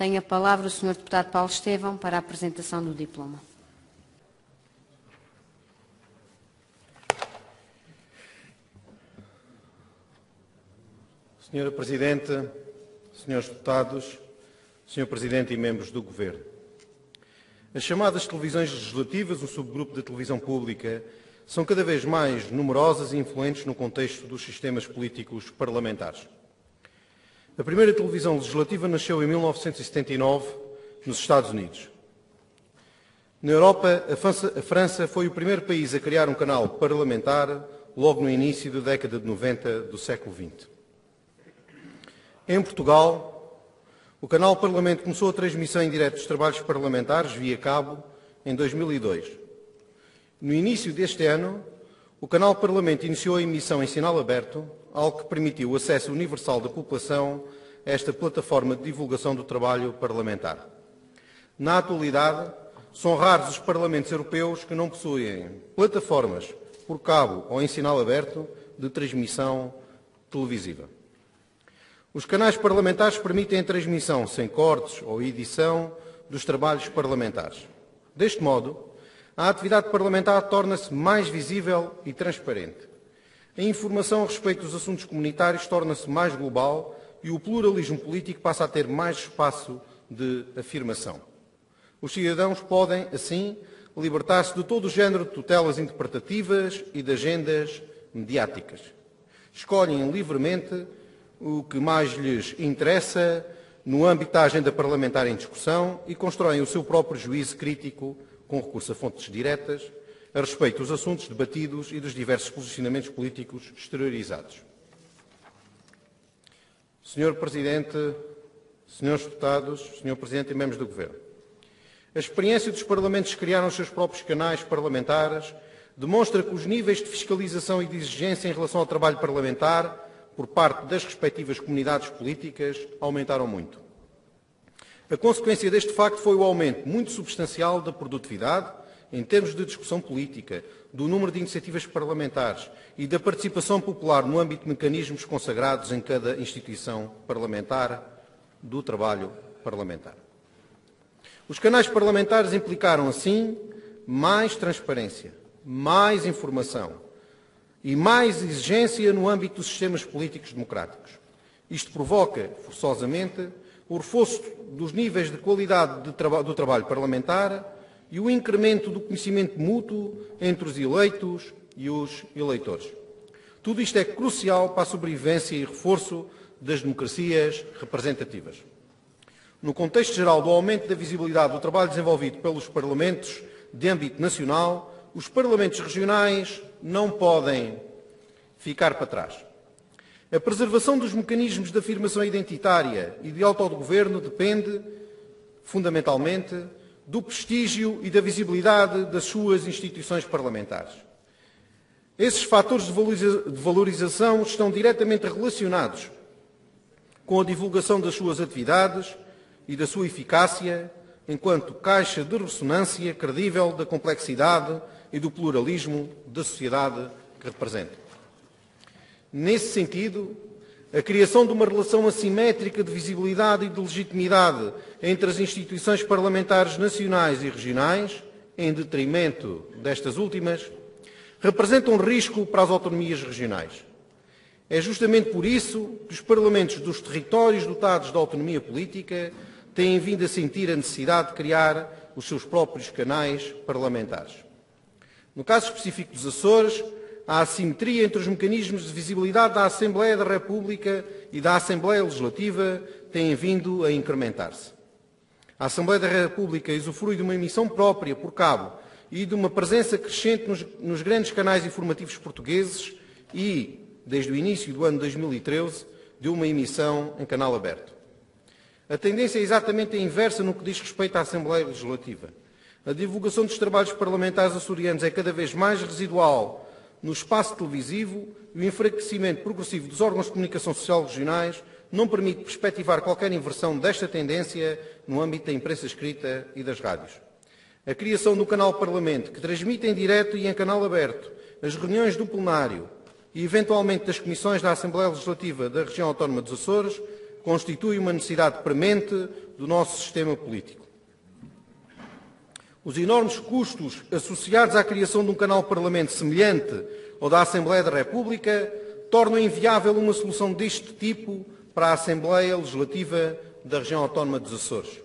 Tem a palavra o Sr. Deputado Paulo Estevão para a apresentação do diploma. Senhora Presidente, Senhores Deputados, Senhor Presidente e membros do Governo. As chamadas televisões legislativas, um subgrupo da televisão pública, são cada vez mais numerosas e influentes no contexto dos sistemas políticos parlamentares. A primeira televisão legislativa nasceu em 1979, nos Estados Unidos. Na Europa, a França foi o primeiro país a criar um canal parlamentar logo no início da década de 90 do século XX. Em Portugal, o canal Parlamento começou a transmissão em direto dos trabalhos parlamentares via cabo em 2002. No início deste ano, o canal Parlamento iniciou a emissão em sinal aberto, algo que permitiu o acesso universal da população a esta plataforma de divulgação do trabalho parlamentar. Na atualidade, são raros os parlamentos europeus que não possuem plataformas por cabo ou em sinal aberto de transmissão televisiva. Os canais parlamentares permitem a transmissão sem cortes ou edição dos trabalhos parlamentares. Deste modo, a atividade parlamentar torna-se mais visível e transparente. A informação a respeito dos assuntos comunitários torna-se mais global e o pluralismo político passa a ter mais espaço de afirmação. Os cidadãos podem, assim, libertar-se de todo o género de tutelas interpretativas e de agendas mediáticas. Escolhem livremente o que mais lhes interessa no âmbito da agenda parlamentar em discussão e constroem o seu próprio juízo crítico com recurso a fontes diretas a respeito dos assuntos debatidos e dos diversos posicionamentos políticos exteriorizados. Senhor Presidente, Senhores Deputados, Senhor Presidente e membros do Governo, a experiência dos parlamentos que criaram os seus próprios canais parlamentares demonstra que os níveis de fiscalização e de exigência em relação ao trabalho parlamentar por parte das respectivas comunidades políticas aumentaram muito. A consequência deste facto foi o aumento muito substancial da produtividade, em termos de discussão política, do número de iniciativas parlamentares e da participação popular no âmbito de mecanismos consagrados em cada instituição parlamentar do trabalho parlamentar. Os canais parlamentares implicaram, assim, mais transparência, mais informação e mais exigência no âmbito dos sistemas políticos democráticos. Isto provoca, forçosamente, o reforço dos níveis de qualidade do trabalho parlamentar e o incremento do conhecimento mútuo entre os eleitos e os eleitores. Tudo isto é crucial para a sobrevivência e reforço das democracias representativas. No contexto geral do aumento da visibilidade do trabalho desenvolvido pelos parlamentos de âmbito nacional, os parlamentos regionais não podem ficar para trás. A preservação dos mecanismos de afirmação identitária e de autogoverno depende, fundamentalmente, do prestígio e da visibilidade das suas instituições parlamentares. Esses fatores de valorização estão diretamente relacionados com a divulgação das suas atividades e da sua eficácia enquanto caixa de ressonância credível da complexidade e do pluralismo da sociedade que representa. Nesse sentido, a criação de uma relação assimétrica de visibilidade e de legitimidade entre as instituições parlamentares nacionais e regionais, em detrimento destas últimas, representa um risco para as autonomias regionais. É justamente por isso que os parlamentos dos territórios dotados de autonomia política têm vindo a sentir a necessidade de criar os seus próprios canais parlamentares. No caso específico dos Açores, a assimetria entre os mecanismos de visibilidade da Assembleia da República e da Assembleia Legislativa tem vindo a incrementar-se. A Assembleia da República usufrui de uma emissão própria por cabo e de uma presença crescente nos grandes canais informativos portugueses e, desde o início do ano 2013, de uma emissão em canal aberto. A tendência é exatamente a inversa no que diz respeito à Assembleia Legislativa. A divulgação dos trabalhos parlamentares açorianos é cada vez mais residual no espaço televisivo e o enfraquecimento progressivo dos órgãos de comunicação social regionais não permite perspectivar qualquer inversão desta tendência no âmbito da imprensa escrita e das rádios. A criação do canal Parlamento, que transmite em direto e em canal aberto as reuniões do plenário e, eventualmente, das comissões da Assembleia Legislativa da região autónoma dos Açores, constitui uma necessidade premente do nosso sistema político. Os enormes custos associados à criação de um canal Parlamento semelhante ao da Assembleia da República tornam inviável uma solução deste tipo para a Assembleia Legislativa da Região Autónoma dos Açores.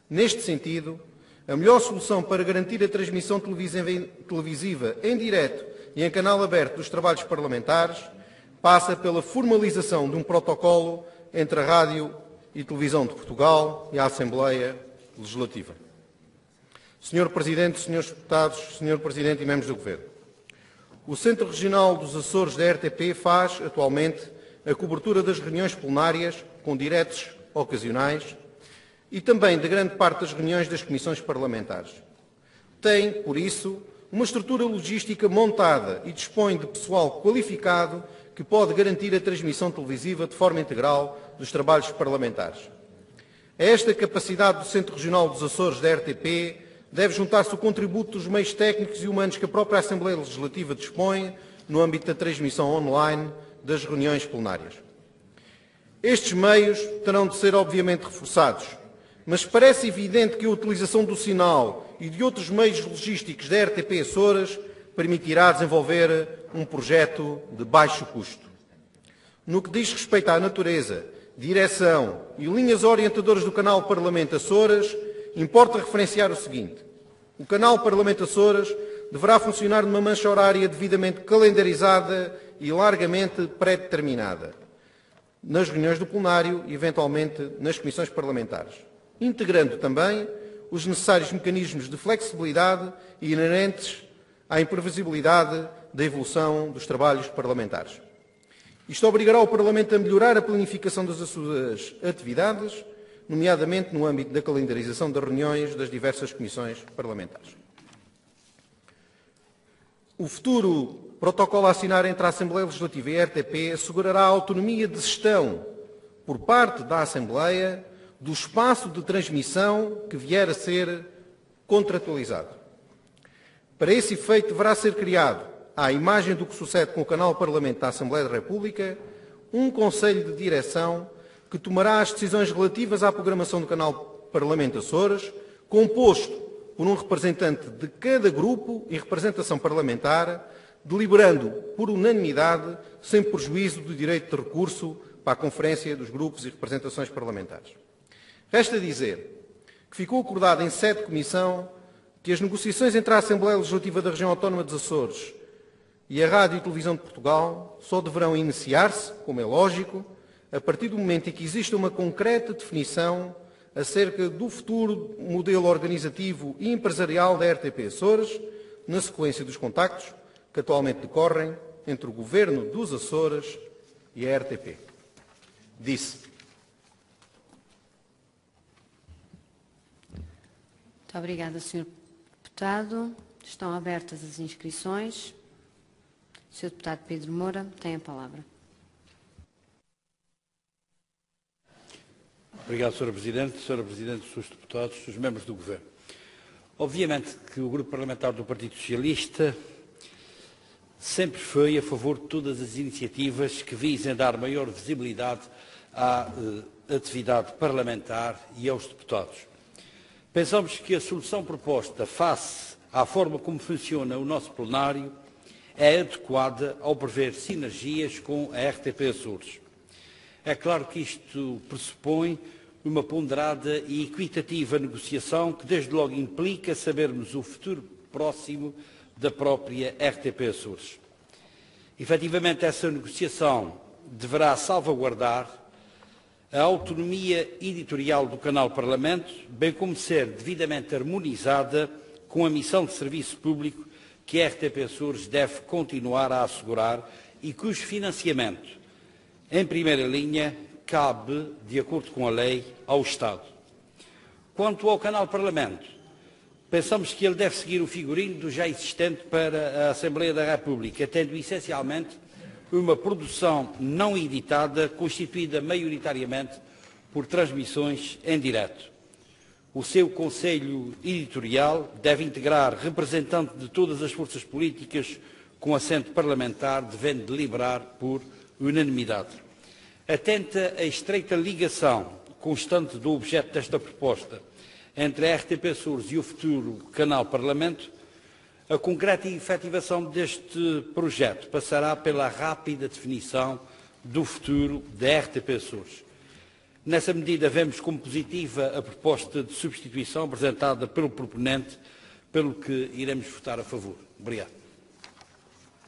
Neste sentido, a melhor solução para garantir a transmissão televisiva em direto e em canal aberto dos trabalhos parlamentares passa pela formalização de um protocolo entre a Rádio e Televisão de Portugal e a Assembleia Legislativa. Sr. Presidente, Srs. Deputados, Sr. Presidente e membros do Governo, o Centro Regional dos Açores da RTP faz, atualmente, a cobertura das reuniões plenárias, com diretos ocasionais, e também de grande parte das reuniões das comissões parlamentares. Tem, por isso, uma estrutura logística montada e dispõe de pessoal qualificado que pode garantir a transmissão televisiva de forma integral dos trabalhos parlamentares. A esta capacidade do Centro Regional dos Açores da RTP deve juntar-se o contributo dos meios técnicos e humanos que a própria Assembleia Legislativa dispõe no âmbito da transmissão online das reuniões plenárias. Estes meios terão de ser, obviamente, reforçados, mas parece evidente que a utilização do sinal e de outros meios logísticos da RTP Açores permitirá desenvolver um projeto de baixo custo. No que diz respeito à natureza, direção e linhas orientadoras do canal Parlamento Açores, importa referenciar o seguinte: o canal Parlamento Açores deverá funcionar numa mancha horária devidamente calendarizada e largamente pré-determinada, nas reuniões do plenário e, eventualmente, nas comissões parlamentares, integrando também os necessários mecanismos de flexibilidade e inerentes à imprevisibilidade da evolução dos trabalhos parlamentares. Isto obrigará o Parlamento a melhorar a planificação das suas atividades, nomeadamente no âmbito da calendarização das reuniões das diversas comissões parlamentares. O futuro protocolo a assinar entre a Assembleia Legislativa e a RTP assegurará a autonomia de gestão por parte da Assembleia do espaço de transmissão que vier a ser contratualizado. Para esse efeito, deverá ser criado, à imagem do que sucede com o canal Parlamento da Assembleia da República, um Conselho de Direção que tomará as decisões relativas à programação do canal Parlamento Açores, composto por um representante de cada grupo e representação parlamentar, deliberando por unanimidade, sem prejuízo do direito de recurso para a Conferência dos Grupos e Representações Parlamentares. Resta dizer que ficou acordado em sede de comissão que as negociações entre a Assembleia Legislativa da Região Autónoma dos Açores e a Rádio e Televisão de Portugal só deverão iniciar-se, como é lógico, a partir do momento em que exista uma concreta definição acerca do futuro modelo organizativo e empresarial da RTP Açores, na sequência dos contactos que atualmente decorrem entre o Governo dos Açores e a RTP. Disse. Muito obrigada, Sr. Deputado. Estão abertas as inscrições. Sr. Deputado Pedro Moura tem a palavra. Obrigado, Sra. Presidente. Sra. Presidente, Srs. Deputados, Srs. Membros do Governo. Obviamente que o Grupo Parlamentar do Partido Socialista sempre foi a favor de todas as iniciativas que visem dar maior visibilidade à atividade parlamentar e aos deputados. Pensamos que a solução proposta face à forma como funciona o nosso plenário é adequada ao prever sinergias com a RTP Açores. É claro que isto pressupõe uma ponderada e equitativa negociação que desde logo implica sabermos o futuro próximo da própria RTP Açores. Efetivamente, essa negociação deverá salvaguardar a autonomia editorial do canal Parlamento, bem como ser devidamente harmonizada com a missão de serviço público que a RTP Açores deve continuar a assegurar e cujo financiamento, em primeira linha, cabe, de acordo com a lei, ao Estado. Quanto ao canal Parlamento, pensamos que ele deve seguir o figurino do já existente para a Assembleia da República, tendo essencialmente uma produção não editada, constituída maioritariamente por transmissões em direto. O seu Conselho Editorial deve integrar representantes de todas as forças políticas com assento parlamentar, devendo deliberar por unanimidade. Atenta à estreita ligação constante do objeto desta proposta entre a RTP Açores e o futuro canal Parlamento, a concreta efetivação deste projeto passará pela rápida definição do futuro da RTP Açores. Nessa medida, vemos como positiva a proposta de substituição apresentada pelo proponente, pelo que iremos votar a favor. Obrigado.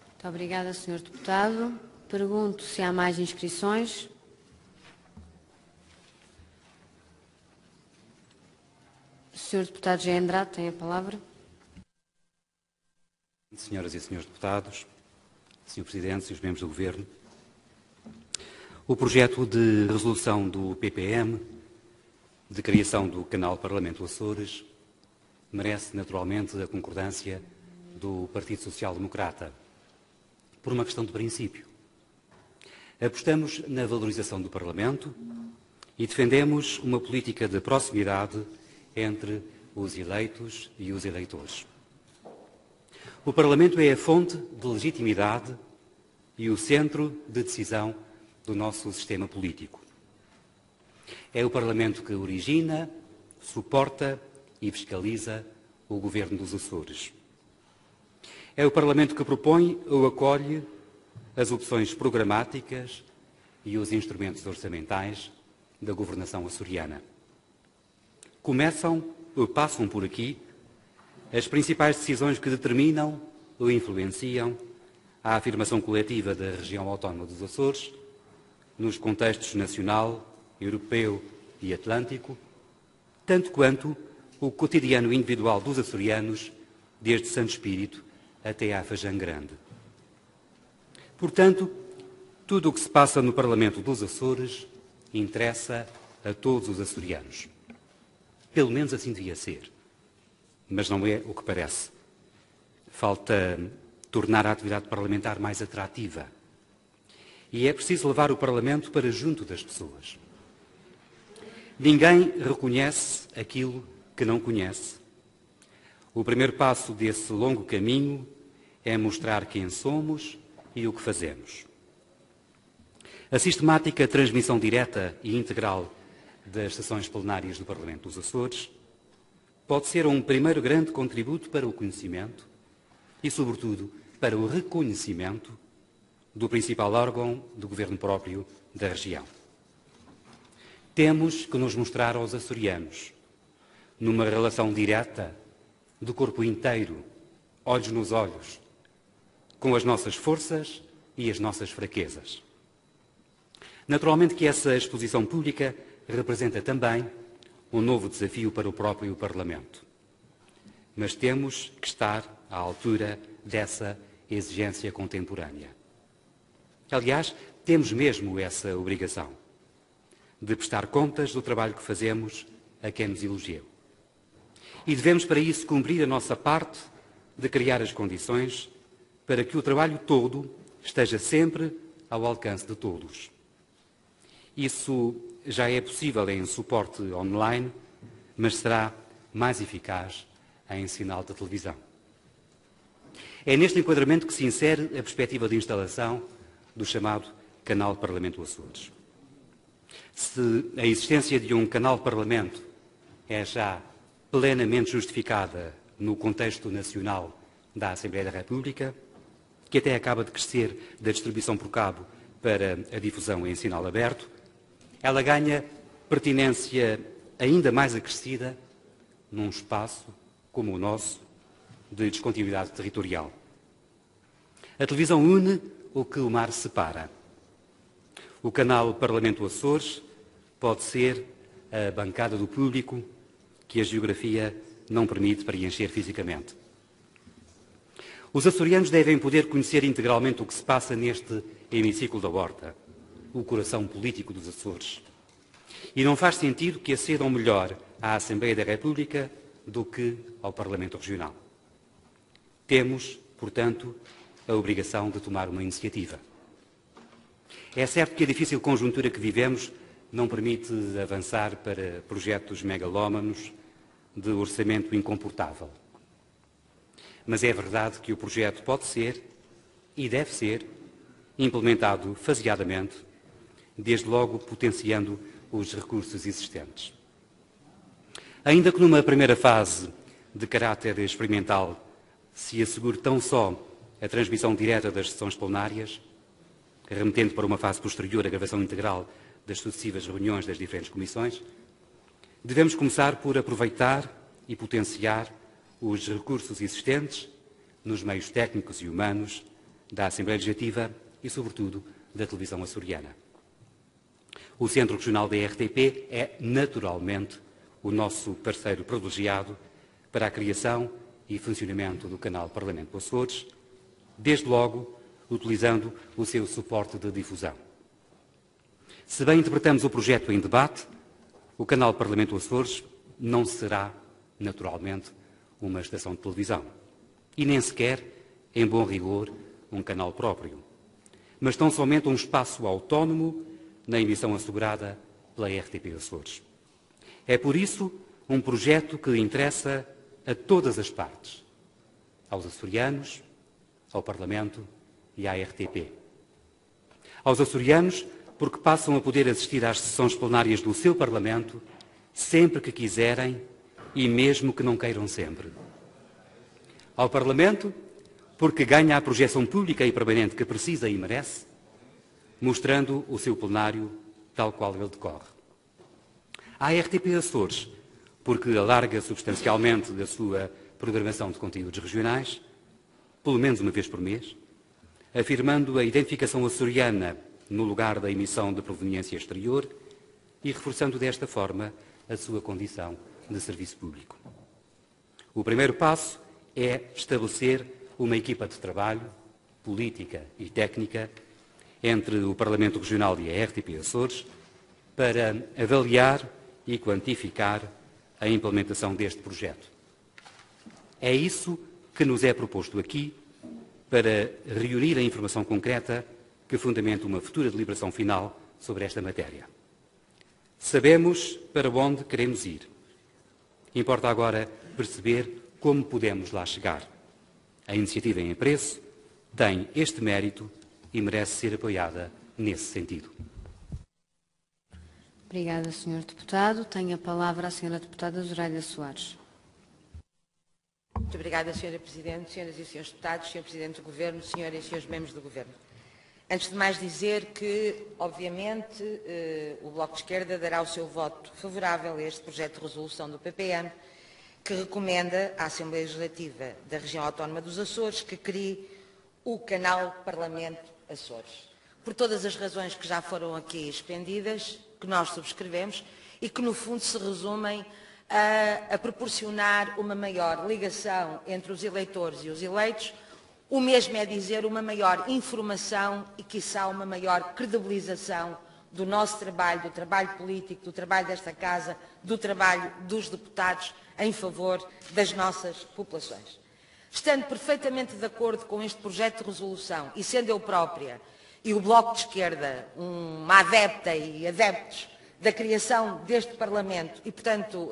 Muito obrigada, Sr. Deputado. Pergunto se há mais inscrições. Sr. Deputado José Andrade tem a palavra. Senhoras e senhores deputados, Sr. Presidente e os membros do Governo, o projeto de resolução do PPM de criação do canal Parlamento Açores merece naturalmente a concordância do Partido Social Democrata, por uma questão de princípio. Apostamos na valorização do Parlamento e defendemos uma política de proximidade entre os eleitos e os eleitores. O Parlamento é a fonte de legitimidade e o centro de decisão do nosso sistema político. É o Parlamento que origina, suporta e fiscaliza o Governo dos Açores. É o Parlamento que propõe ou acolhe as opções programáticas e os instrumentos orçamentais da governação açoriana. Começam ou passam por aqui as principais decisões que determinam ou influenciam a afirmação coletiva da região autónoma dos Açores, nos contextos nacional, europeu e atlântico, tanto quanto o cotidiano individual dos açorianos, desde Santo Espírito até à Fajã Grande. Portanto, tudo o que se passa no Parlamento dos Açores interessa a todos os açorianos. Pelo menos assim devia ser. Mas não é o que parece. Falta tornar a atividade parlamentar mais atrativa. E é preciso levar o Parlamento para junto das pessoas. Ninguém reconhece aquilo que não conhece. O primeiro passo desse longo caminho é mostrar quem somos e o que fazemos. A sistemática transmissão direta e integral das sessões plenárias do Parlamento dos Açores pode ser um primeiro grande contributo para o conhecimento e, sobretudo, para o reconhecimento do principal órgão do governo próprio da região. Temos que nos mostrar aos açorianos, numa relação direta, do corpo inteiro, olhos nos olhos, com as nossas forças e as nossas fraquezas. Naturalmente que essa exposição pública representa também um novo desafio para o próprio Parlamento. Mas temos que estar à altura dessa exigência contemporânea. Aliás, temos mesmo essa obrigação de prestar contas do trabalho que fazemos a quem nos elogiou. E devemos, para isso, cumprir a nossa parte de criar as condições para que o trabalho todo esteja sempre ao alcance de todos. Isso já é possível em suporte online, mas será mais eficaz em sinal de televisão. É neste enquadramento que se insere a perspectiva de instalação do chamado Canal Parlamento Açores. Se a existência de um Canal Parlamento é já plenamente justificada no contexto nacional da Assembleia da República, que até acaba de crescer da distribuição por cabo para a difusão em sinal aberto, ela ganha pertinência ainda mais acrescida num espaço como o nosso, de descontinuidade territorial. A televisão une o que o mar separa. O canal Parlamento Açores pode ser a bancada do público que a geografia não permite preencher fisicamente. Os açorianos devem poder conhecer integralmente o que se passa neste hemiciclo da Horta, o coração político dos Açores. E não faz sentido que acedam melhor à Assembleia da República do que ao Parlamento Regional. Temos, portanto, a obrigação de tomar uma iniciativa. É certo que a difícil conjuntura que vivemos não permite avançar para projetos megalómanos de orçamento incomportável. Mas é verdade que o projeto pode ser e deve ser implementado faseadamente, desde logo potenciando os recursos existentes. Ainda que numa primeira fase de caráter experimental se assegure tão só a transmissão direta das sessões plenárias, remetendo para uma fase posterior a gravação integral das sucessivas reuniões das diferentes comissões, devemos começar por aproveitar e potenciar os recursos existentes nos meios técnicos e humanos da Assembleia Legislativa e, sobretudo, da televisão açoriana. O Centro Regional da RTP é, naturalmente, o nosso parceiro privilegiado para a criação e funcionamento do canal Parlamento Açores, desde logo utilizando o seu suporte de difusão. Se bem interpretamos o projeto em debate, o canal Parlamento Açores não será, naturalmente, uma estação de televisão e nem sequer, em bom rigor, um canal próprio, mas tão somente um espaço autónomo na emissão assegurada pela RTP Açores. É por isso um projeto que interessa a todas as partes, aos açorianos, ao Parlamento e à RTP. Aos açorianos, porque passam a poder assistir às sessões plenárias do seu Parlamento sempre que quiserem e mesmo que não queiram sempre. Ao Parlamento, porque ganha a projeção pública e permanente que precisa e merece, mostrando o seu plenário tal qual ele decorre. À RTP Açores, porque alarga substancialmente da sua programação de conteúdos regionais, pelo menos uma vez por mês, afirmando a identificação açoriana no lugar da emissão de proveniência exterior e reforçando desta forma a sua condição de serviço público. O primeiro passo é estabelecer uma equipa de trabalho, política e técnica, entre o Parlamento Regional e a RTP Açores, para avaliar e quantificar a implementação deste projeto. É isso que nos é proposto aqui, para reunir a informação concreta que fundamenta uma futura deliberação final sobre esta matéria. Sabemos para onde queremos ir. Importa agora perceber como podemos lá chegar. A iniciativa em apreço tem este mérito e merece ser apoiada nesse sentido. Obrigada, Sr. Deputado. Tem a palavra a Sra. Deputada Zoraida Soares. Muito obrigada, Sra. Presidente, Sras. e Srs. Deputados, Sr. Presidente do Governo, Senhoras e Srs. Membros do Governo. Antes de mais dizer que, obviamente, o Bloco de Esquerda dará o seu voto favorável a este projeto de resolução do PPM, que recomenda à Assembleia Legislativa da Região Autónoma dos Açores que crie o canal Parlamento Açores. Por todas as razões que já foram aqui expendidas, que nós subscrevemos e que, no fundo, se resumem a proporcionar uma maior ligação entre os eleitores e os eleitos, o mesmo é dizer uma maior informação e, quiçá, uma maior credibilização do nosso trabalho, do trabalho político, do trabalho desta Casa, do trabalho dos deputados em favor das nossas populações. Estando perfeitamente de acordo com este projeto de resolução e sendo eu própria e o Bloco de Esquerda uma adepta e adeptos da criação deste Parlamento e, portanto,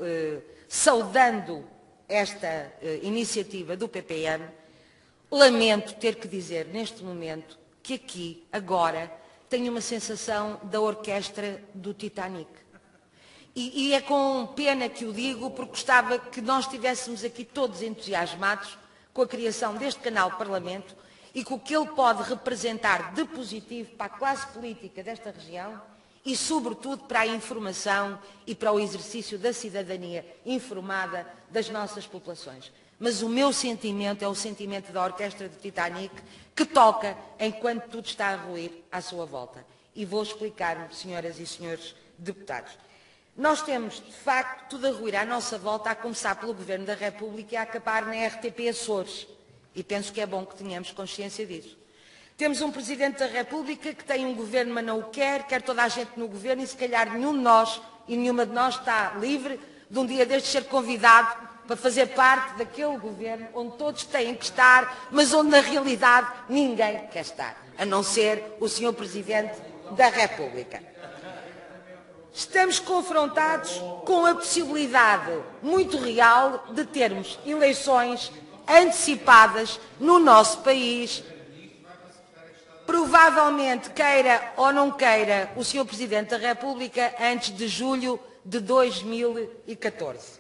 saudando esta iniciativa do PPM, lamento ter que dizer neste momento que aqui, agora, tenho uma sensação da orquestra do Titanic. E é com pena que o digo, porque gostava que nós estivéssemos aqui todos entusiasmados com a criação deste canal Parlamento e com o que ele pode representar de positivo para a classe política desta região e, sobretudo, para a informação e para o exercício da cidadania informada das nossas populações. Mas o meu sentimento é o sentimento da orquestra do Titanic, que toca enquanto tudo está a ruir à sua volta. E vou explicar-me, senhoras e senhores deputados. Nós temos, de facto, tudo a ruir à nossa volta, a começar pelo Governo da República e a acabar na RTP Açores. E penso que é bom que tenhamos consciência disso. Temos um Presidente da República que tem um governo, mas não o quer toda a gente no governo e se calhar nenhum de nós e nenhuma de nós está livre de um dia destes ser convidado para fazer parte daquele governo onde todos têm que estar, mas onde na realidade ninguém quer estar, a não ser o Sr. Presidente da República. Estamos confrontados com a possibilidade muito real de termos eleições antecipadas no nosso país. provavelmente queira ou não queira o Sr. Presidente da República antes de julho de 2014.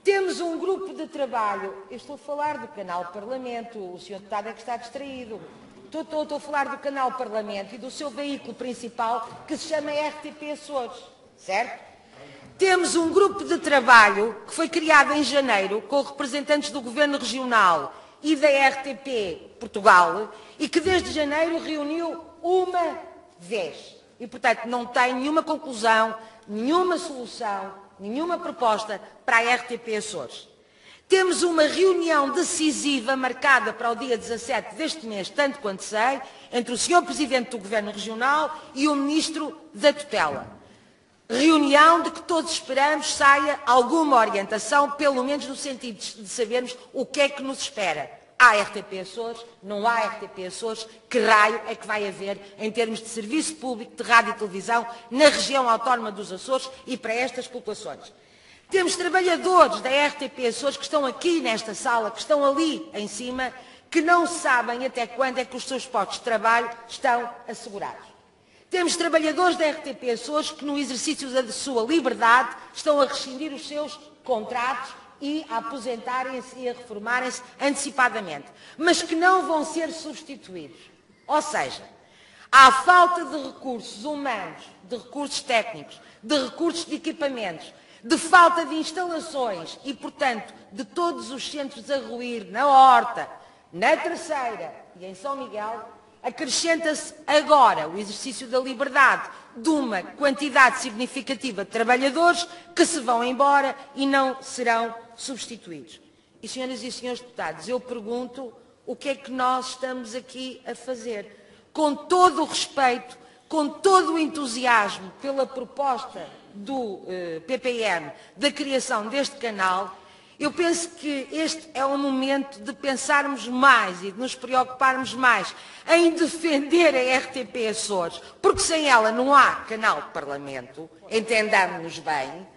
Temos um grupo de trabalho, eu estou a falar do canal Parlamento, o Sr. Deputado é que está distraído. Estou a falar do canal Parlamento e do seu veículo principal que se chama RTP Açores, certo? Temos um grupo de trabalho que foi criado em janeiro com representantes do Governo Regional e da RTP Portugal e que desde janeiro reuniu uma vez. E, portanto, não tem nenhuma conclusão, nenhuma solução, nenhuma proposta para a RTP Açores. Temos uma reunião decisiva marcada para o dia 17 deste mês, tanto quanto sei, entre o Sr. Presidente do Governo Regional e o Ministro da Tutela. Reunião de que todos esperamos saia alguma orientação, pelo menos no sentido de sabermos o que é que nos espera. Há RTP Açores, não há RTP Açores, que raio é que vai haver em termos de serviço público de rádio e televisão na região autónoma dos Açores e para estas populações. Temos trabalhadores da RTP Açores que estão aqui nesta sala, que estão ali em cima, que não sabem até quando é que os seus postos de trabalho estão assegurados. Temos trabalhadores da RTP Açores que, no exercício da sua liberdade, estão a rescindir os seus contratos e a aposentarem-se e a reformarem-se antecipadamente, mas que não vão ser substituídos. Ou seja, há falta de recursos humanos, de recursos técnicos, de recursos de equipamentos, de falta de instalações e, portanto, de todos os centros a ruir na Horta, na Terceira e em São Miguel, acrescenta-se agora o exercício da liberdade de uma quantidade significativa de trabalhadores que se vão embora e não serão substituídos. E, senhoras e senhores deputados, eu pergunto o que é que nós estamos aqui a fazer. Com todo o respeito, com todo o entusiasmo pela proposta do PPM da criação deste canal, eu penso que este é um momento de pensarmos mais e de nos preocuparmos mais em defender a RTP Açores, porque sem ela não há canal de Parlamento, entendamos-nos bem,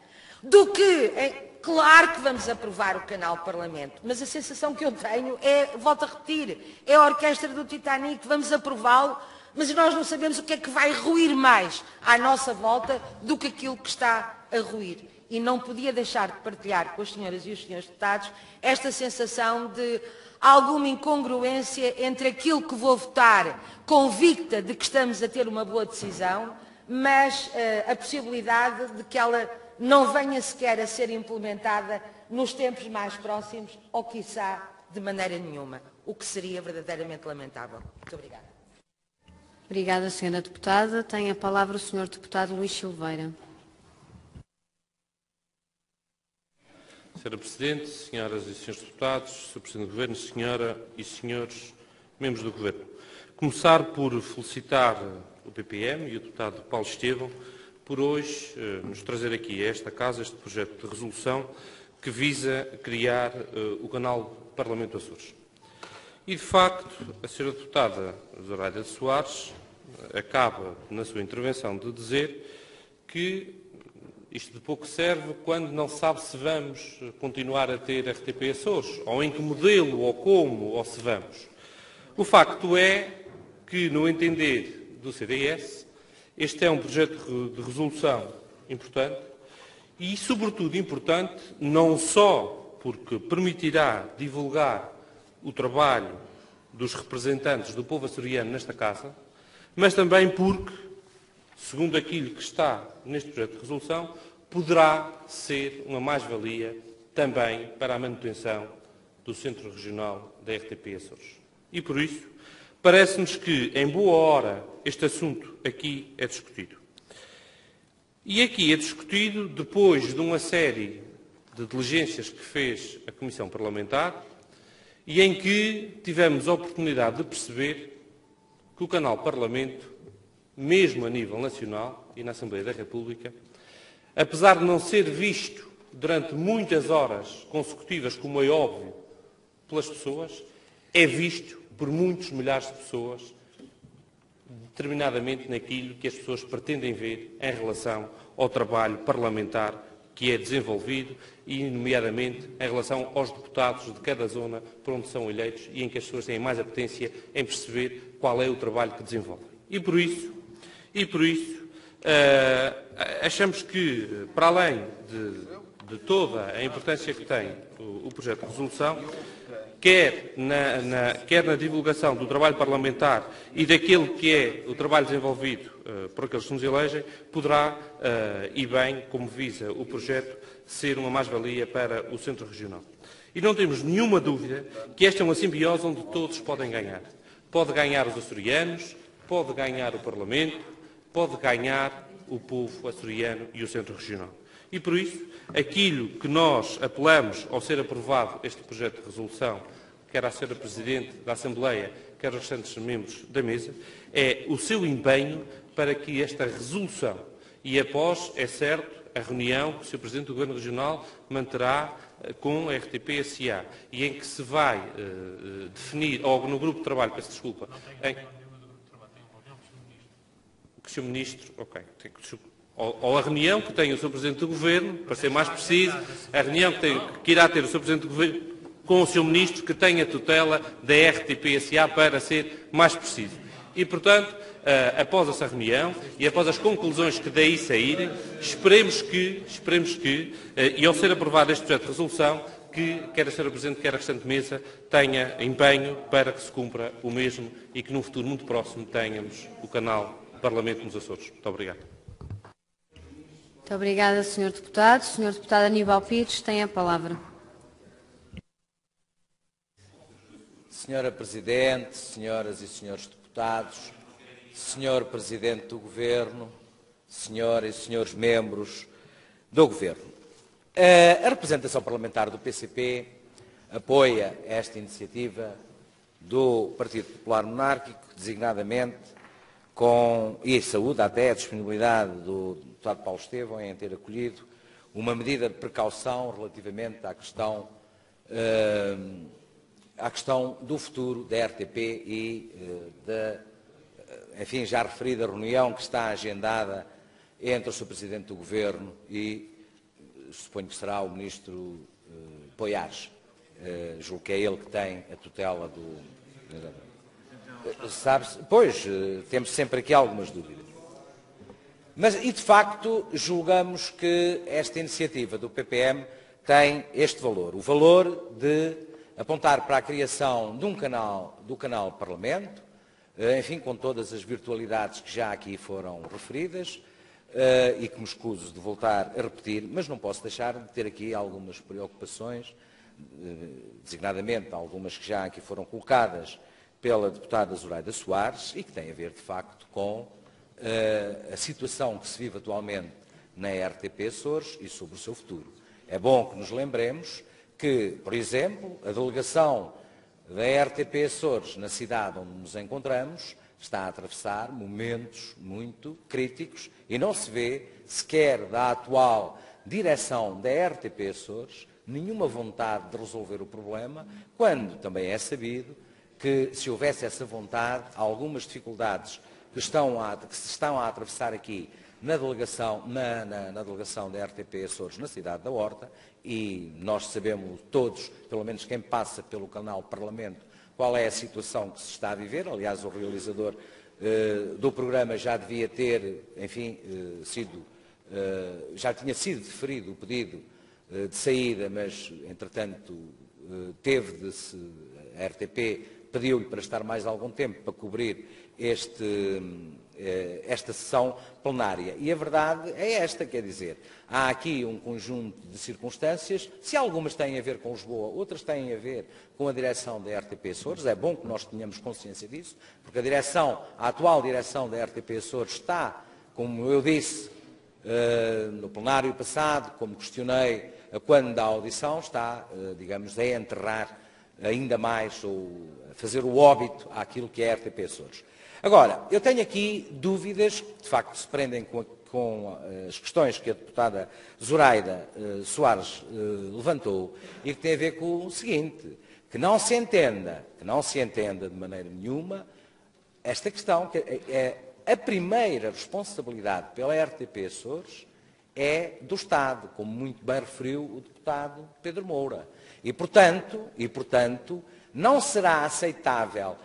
do que... Claro que vamos aprovar o canal Parlamento, mas a sensação que eu tenho é, volto a repetir, é a orquestra do Titanic, vamos aprová-lo, mas nós não sabemos o que é que vai ruir mais à nossa volta do que aquilo que está a ruir. E não podia deixar de partilhar com as senhoras e os senhores deputados esta sensação de alguma incongruência entre aquilo que vou votar, convicta de que estamos a ter uma boa decisão, mas a possibilidade de que ela não venha sequer a ser implementada nos tempos mais próximos, ou quiçá de maneira nenhuma, o que seria verdadeiramente lamentável. Muito obrigada. Obrigada, senhora deputada. Tem a palavra o senhor deputado Luís Silveira. Senhora Presidente, senhoras e senhores deputados, Sr. Presidente do Governo, senhora e senhores membros do Governo. Começar por felicitar o PPM e o deputado Paulo Estevão por hoje nos trazer aqui a esta Casa este projeto de resolução que visa criar o canal Parlamento Açores. E, de facto, a senhora deputada Zoraida de Soares acaba, na sua intervenção, de dizer que isto de pouco serve quando não sabe se vamos continuar a ter RTP Açores, ou em que modelo, ou como, ou se vamos. O facto é que, no entender do CDS, este é um projeto de resolução importante e, sobretudo, importante não só porque permitirá divulgar o trabalho dos representantes do povo açoriano nesta Casa, mas também porque, segundo aquilo que está neste projeto de resolução, poderá ser uma mais-valia também para a manutenção do Centro Regional da RTP Açores. E, por isso, parece-nos que, em boa hora, este assunto aqui é discutido. E aqui é discutido depois de uma série de diligências que fez a Comissão Parlamentar e em que tivemos a oportunidade de perceber que o canal Parlamento, mesmo a nível nacional e na Assembleia da República, apesar de não ser visto durante muitas horas consecutivas, como é óbvio, pelas pessoas, é visto por muitos milhares de pessoas, determinadamente naquilo que as pessoas pretendem ver em relação ao trabalho parlamentar que é desenvolvido e, nomeadamente, em relação aos deputados de cada zona por onde são eleitos e em que as pessoas têm mais apetência em perceber qual é o trabalho que desenvolvem. E por isso, achamos que, para além de toda a importância que tem o projeto de resolução, quer na divulgação do trabalho parlamentar e daquele que é o trabalho desenvolvido por aqueles que nos elegem, poderá, e bem, como visa o projeto, ser uma mais-valia para o Centro Regional. E não temos nenhuma dúvida que esta é uma simbiose onde todos podem ganhar. Pode ganhar os açorianos, pode ganhar o Parlamento, pode ganhar o povo açoriano e o Centro Regional. E por isso, aquilo que nós apelamos ao ser aprovado este projeto de resolução, quer à Sra. Presidente da Assembleia, quer aos restantes membros da mesa, é o seu empenho para que esta resolução, e após, é certo, a reunião que o Sr. Presidente do Governo Regional manterá com a RTP SA, e em que se vai definir, ou no grupo de trabalho, peço desculpa, o Sr. Ministro, ok, ou a reunião que tem o Sr. Presidente do Governo, para ser mais preciso, a reunião que irá ter o Sr. Presidente do Governo com o Sr. Ministro que tem a tutela da RTP-SA, para ser mais preciso. E, portanto, após essa reunião e após as conclusões que daí saírem, esperemos que, e ao ser aprovado este projeto de resolução, que quer a Sra. Presidente, quer a restante mesa, tenha empenho para que se cumpra o mesmo e que num futuro muito próximo tenhamos o canal Parlamento nos Açores. Muito obrigado. Muito obrigada, Sr. Deputado. Sr. Deputado Aníbal Pires tem a palavra. Senhora Presidente, senhoras e senhores deputados, Senhor Presidente do Governo, senhoras e senhores membros do Governo. A representação parlamentar do PCP apoia esta iniciativa do Partido Popular Monárquico, designadamente e saúda até a disponibilidade do deputado Paulo Estevão em ter acolhido uma medida de precaução relativamente à questão do futuro da RTP e enfim, já referida reunião que está agendada entre o Sr. Presidente do Governo e suponho que será o Ministro Poiares. Julgo que é ele que tem a tutela do... Sabe-se? Pois, temos sempre aqui algumas dúvidas. E, de facto, julgamos que esta iniciativa do PPM tem este valor. O valor de apontar para a criação de do canal Parlamento, enfim, com todas as virtualidades que já aqui foram referidas e que me escuso de voltar a repetir, mas não posso deixar de ter aqui algumas preocupações, designadamente algumas que já aqui foram colocadas pela deputada Zoraida Soares e que têm a ver, de facto, com a situação que se vive atualmente na RTP Açores e sobre o seu futuro. É bom que nos lembremos que, por exemplo, a delegação da RTP Açores na cidade onde nos encontramos está a atravessar momentos muito críticos e não se vê, sequer da atual direção da RTP Açores, nenhuma vontade de resolver o problema, quando também é sabido que, se houvesse essa vontade, algumas dificuldades que se estão a atravessar aqui na delegação da RTP Açores na cidade da Horta, e nós sabemos todos, pelo menos quem passa pelo canal Parlamento, qual é a situação que se está a viver. Aliás, o realizador do programa já devia ter, enfim, já tinha sido deferido o pedido de saída, mas, entretanto, a RTP pediu-lhe para estar mais algum tempo para cobrir esta sessão plenária. E a verdade é esta, quer dizer, há aqui um conjunto de circunstâncias, se algumas têm a ver com Lisboa, outras têm a ver com a direção da RTP Açores. É bom que nós tenhamos consciência disso, porque a atual direção da RTP Açores está, como eu disse no plenário passado, como questionei quando da audição, está, digamos, a enterrar ainda mais ou a fazer o óbito àquilo que é a RTP Açores. Agora, eu tenho aqui dúvidas que, de facto, se prendem com as questões que a deputada Zoraida Soares levantou e que têm a ver com o seguinte, que não se entenda de maneira nenhuma esta questão, que a primeira responsabilidade pela RTP Açores é do Estado, como muito bem referiu o deputado Pedro Moura. E, portanto, não será aceitável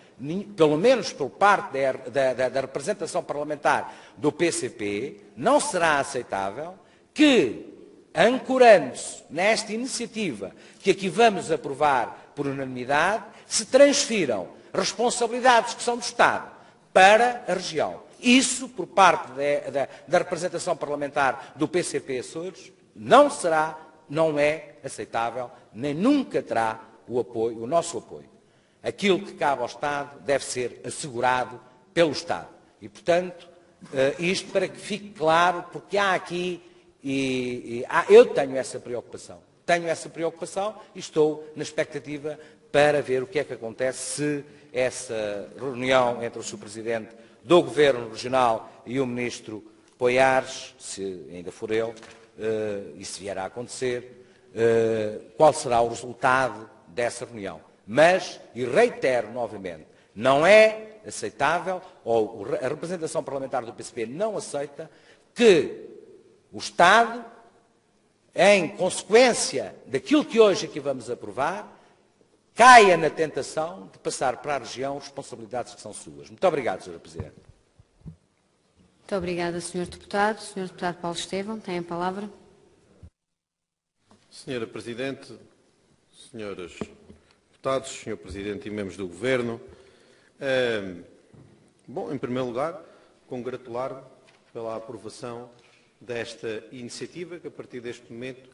pelo menos por parte da representação parlamentar do PCP, não será aceitável que, ancorando-se nesta iniciativa que aqui vamos aprovar por unanimidade, se transfiram responsabilidades que são do Estado para a região. Isso, por parte da representação parlamentar do PCP Açores, não é aceitável, nem nunca terá o nosso apoio. Aquilo que cabe ao Estado deve ser assegurado pelo Estado. E, portanto, isto para que fique claro, porque há aqui, eu tenho essa preocupação. E estou na expectativa para ver o que é que acontece se essa reunião entre o Sr. Presidente do Governo Regional e o Ministro Poiares, se ainda for ele, e se vier a acontecer, qual será o resultado dessa reunião. Mas, e reitero novamente, não é aceitável, ou a representação parlamentar do PCP não aceita, que o Estado, em consequência daquilo que hoje aqui vamos aprovar, caia na tentação de passar para a região responsabilidades que são suas. Muito obrigado, Sr. Presidente. Muito obrigada, Sr. Deputado. Sr. Deputado Paulo Estevão, tem a palavra. Sra. Presidente, Srs. Deputados, Sr. Presidente e membros do Governo, bom, em primeiro lugar, congratular-me pela aprovação desta iniciativa, que a partir deste momento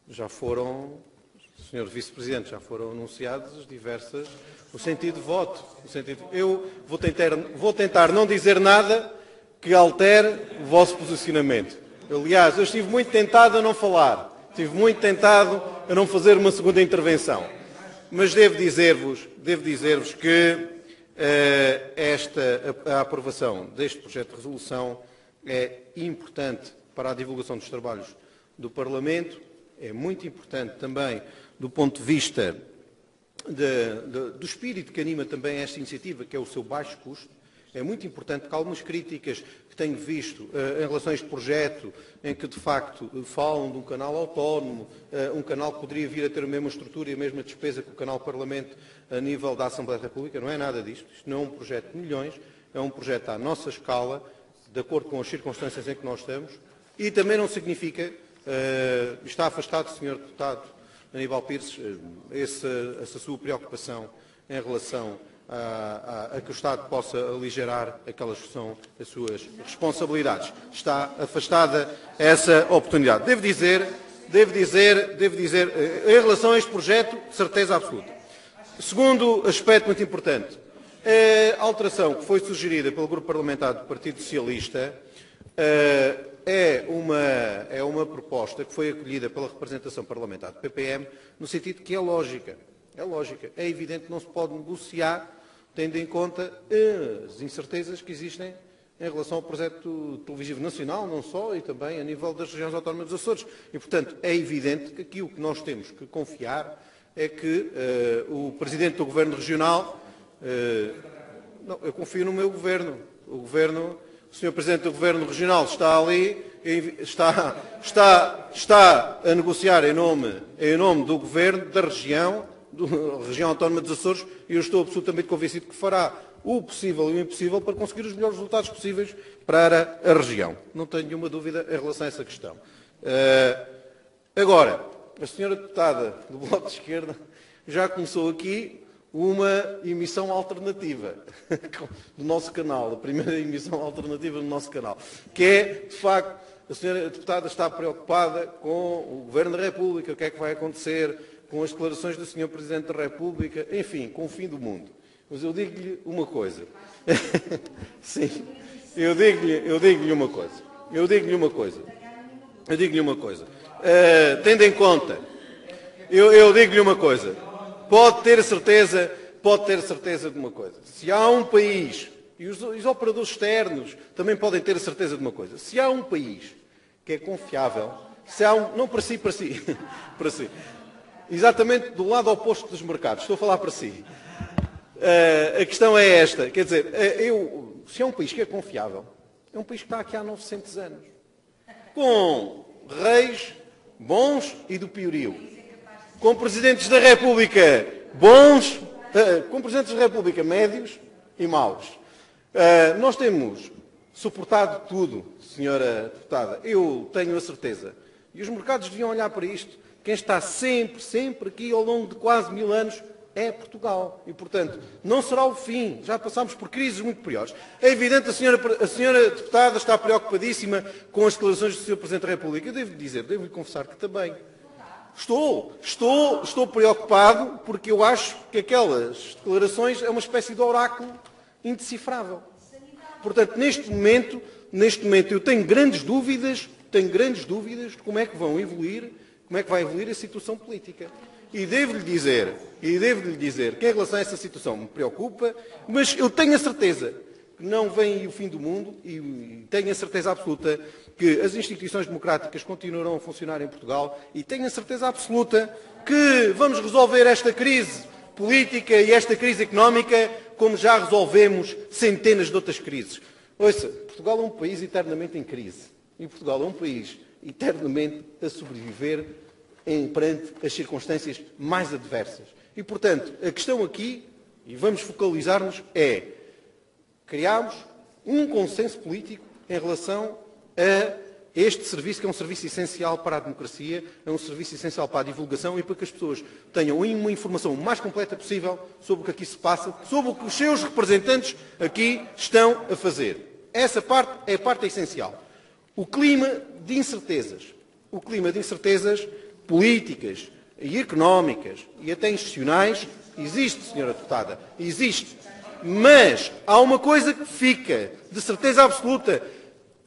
já foram, Sr. Vice-Presidente, já foram anunciadas diversas, o sentido de voto. Eu vou tentar não dizer nada que altere o vosso posicionamento. Aliás, eu estive muito tentado a não falar, estive muito tentado a não fazer uma segunda intervenção. Mas devo dizer-vos que a aprovação deste projeto de resolução é importante para a divulgação dos trabalhos do Parlamento, é muito importante também do ponto de vista do espírito que anima também esta iniciativa, que é o seu baixo custo. É muito importante porque algumas críticas que tenho visto em relação a este projeto, em que de facto falam de um canal autónomo, um canal que poderia vir a ter a mesma estrutura e a mesma despesa que o canal Parlamento a nível da Assembleia da República, não é nada disto. Isto não é um projeto de milhões, é um projeto à nossa escala, de acordo com as circunstâncias em que nós estamos, e também não significa, está afastado, Sr. Deputado Aníbal Pires, essa sua preocupação em relação a que o Estado possa aligerar aquelas que são as suas responsabilidades. Está afastada essa oportunidade. Devo dizer, em relação a este projeto, certeza absoluta. Segundo aspecto muito importante, a alteração que foi sugerida pelo Grupo Parlamentar do Partido Socialista é uma proposta que foi acolhida pela representação parlamentar do PPM, no sentido que é lógica. É lógica. É evidente que não se pode negociar tendo em conta as incertezas que existem em relação ao projeto televisivo nacional, não só, e também a nível das regiões autónomas dos Açores. E, portanto, é evidente que aqui o que nós temos que confiar é que o Presidente do Governo Regional... não, eu confio no meu Governo. O Sr. Presidente do Governo Regional está ali, está a negociar em nome do Governo da região autónoma dos Açores, e eu estou absolutamente convencido que fará o possível e o impossível para conseguir os melhores resultados possíveis para a região. Não tenho nenhuma dúvida em relação a essa questão. Agora, a senhora deputada do Bloco de Esquerda já começou aqui uma emissão alternativa do nosso canal, a primeira emissão alternativa do nosso canal, que é, de facto, a senhora deputada está preocupada com o Governo da República, o que é que vai acontecer com as declarações do Sr. Presidente da República, enfim, com o fim do mundo. Mas eu digo-lhe uma coisa. Sim, eu digo-lhe uma coisa. Tendo em conta, eu digo-lhe uma coisa. Pode ter certeza de uma coisa. Se há um país, e os operadores externos também podem ter a certeza de uma coisa, se há um país que é confiável, não para si, para si, exatamente do lado oposto dos mercados, estou a falar para si. A questão é esta, quer dizer, se é um país que é confiável, é um país que está aqui há 900 anos, com reis bons e do piorio, com presidentes da República bons com Presidentes da República médios e maus. Nós temos suportado tudo, Senhora Deputada, eu tenho a certeza. E os mercados deviam olhar para isto. Quem está sempre aqui ao longo de quase 1000 anos é Portugal. E, portanto, não será o fim. Já passámos por crises muito piores. É evidente que a senhora Deputada está preocupadíssima com as declarações do Sr. Presidente da República. Eu devo-lhe confessar que também. Estou preocupado porque eu acho que aquelas declarações é uma espécie de oráculo indecifrável. Portanto, neste momento eu tenho grandes dúvidas de como é que vai evoluir a situação política. E devo-lhe dizer que em relação a essa situação me preocupa, mas eu tenho a certeza que não vem o fim do mundo e tenho a certeza absoluta que as instituições democráticas continuarão a funcionar em Portugal e tenho a certeza absoluta que vamos resolver esta crise política e esta crise económica como já resolvemos centenas de outras crises. Ouça, Portugal é um país eternamente em crise e Portugal é um país eternamente a sobreviver perante as circunstâncias mais adversas. E, portanto, a questão aqui, e vamos focalizar-nos, é criarmos um consenso político em relação a este serviço, que é um serviço essencial para a democracia, é um serviço essencial para a divulgação e para que as pessoas tenham uma informação o mais completa possível sobre o que aqui se passa, sobre o que os seus representantes aqui estão a fazer. Essa parte é a parte essencial. O clima de incertezas políticas e económicas e até institucionais existe, Senhora Deputada, existe. Mas há uma coisa que fica de certeza absoluta.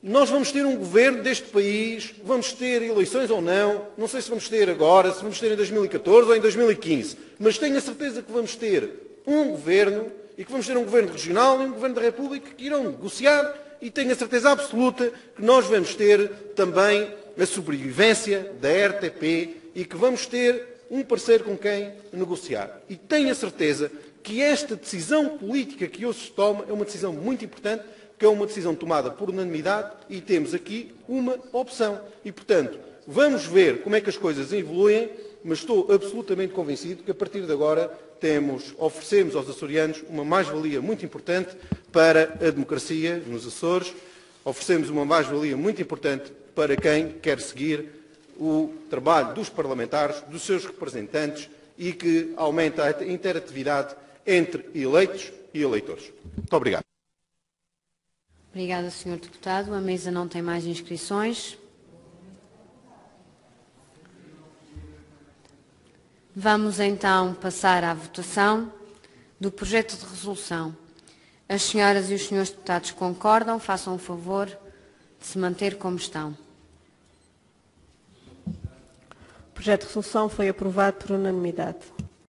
Nós vamos ter um governo deste país, vamos ter eleições ou não sei se vamos ter agora, se vamos ter em 2014 ou em 2015, mas tenho a certeza que vamos ter um governo e que vamos ter um governo regional e um governo da República que irão negociar e tenho a certeza absoluta que nós vamos ter também a sobrevivência da RTP e que vamos ter um parceiro com quem negociar. E tenho a certeza que esta decisão política que hoje se toma é uma decisão muito importante, que é uma decisão tomada por unanimidade e temos aqui uma opção. E, portanto, vamos ver como é que as coisas evoluem, mas estou absolutamente convencido que a partir de agora oferecemos aos açorianos uma mais-valia muito importante para a democracia nos Açores, oferecemos uma mais-valia muito importante para quem quer seguir o trabalho dos parlamentares, dos seus representantes e que aumenta a interatividade entre eleitos e eleitores. Muito obrigado. Obrigada, Sr. Deputado. A mesa não tem mais inscrições. Vamos então passar à votação do projeto de resolução. As senhoras e os senhores deputados concordam, façam o favor de se manter como estão. O projeto de resolução foi aprovado por unanimidade.